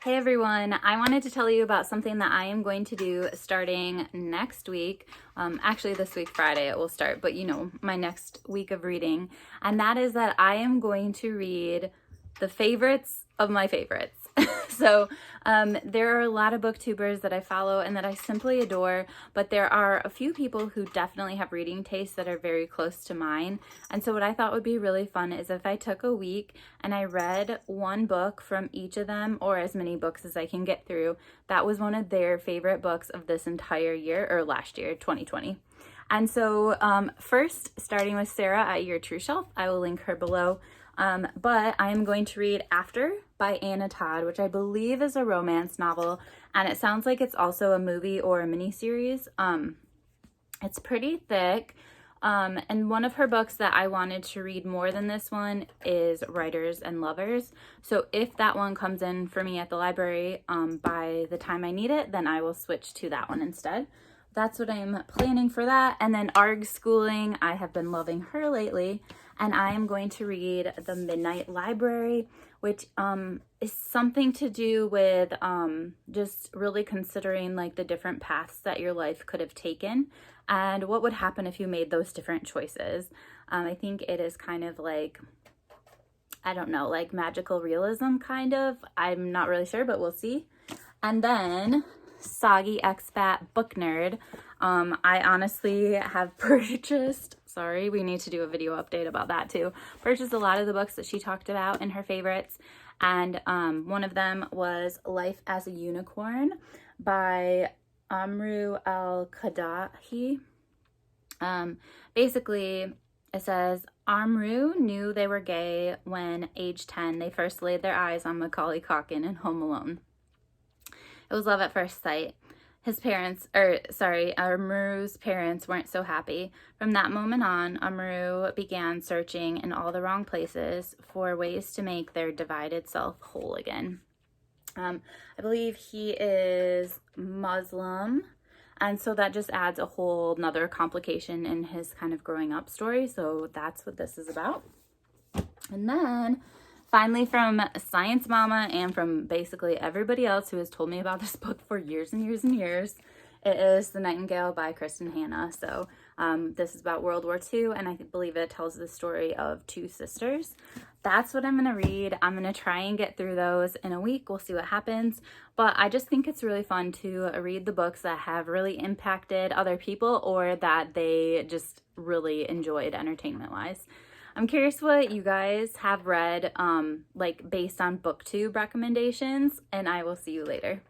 Hey everyone, I wanted to tell you about something that I am going to do starting next week. Actually, this week, Friday, it will start, but my next week of reading. And that is that I am going to read the favorites of my favorites. There are a lot of booktubers that I follow and that I simply adore, but there are a few people who definitely have reading tastes that are very close to mine. And so what I thought would be really fun is if I took a week and I read one book from each of them, or as many books as I can get through, that was one of their favorite books of this entire year, or last year, 2020. And so first, starting with Sarah at Your True Shelf, I will link her below. But I am going to read After by Anna Todd, which I believe is a romance novel, and it sounds like it's also a movie or a miniseries. It's pretty thick, and one of her books that I wanted to read more than this one is Writers and Lovers. So if that one comes in for me at the library by the time I need it, then I will switch to that one instead. That's what I'm planning for that. And then Arg Schooling, I have been loving her lately, and I am going to read The Midnight Library, which is something to do with just really considering like the different paths that your life could have taken and what would happen if you made those different choices. I think it is kind of like, I don't know, like magical realism kind of. I'm not really sure, but we'll see. And then Soggy Expat Book Nerd. I honestly have purchased, sorry, we need to do a video update about that too, purchased a lot of the books that she talked about in her favorites, and one of them was Life as a Unicorn by Amru al-Qadahi. Basically, it says, Amru knew they were gay when, age 10, they first laid their eyes on Macaulay Culkin in Home Alone. It was love at first sight. Amru's parents weren't so happy. From that moment on, Amru began searching in all the wrong places for ways to make their divided self whole again. I believe he is Muslim, and so that just adds a whole nother complication in his kind of growing up story. So that's what this is about. And then finally, from Science Mama and from basically everybody else who has told me about this book for years and years and years, it is The Nightingale by Kristen Hanna. So this is about World War II, and I believe it tells the story of two sisters. That's what I'm going to read. I'm going to try and get through those in a week. We'll see what happens. But I just think it's really fun to read the books that have really impacted other people or that they just really enjoyed entertainment-wise. I'm curious what you guys have read, like based on BookTube recommendations, and I will see you later.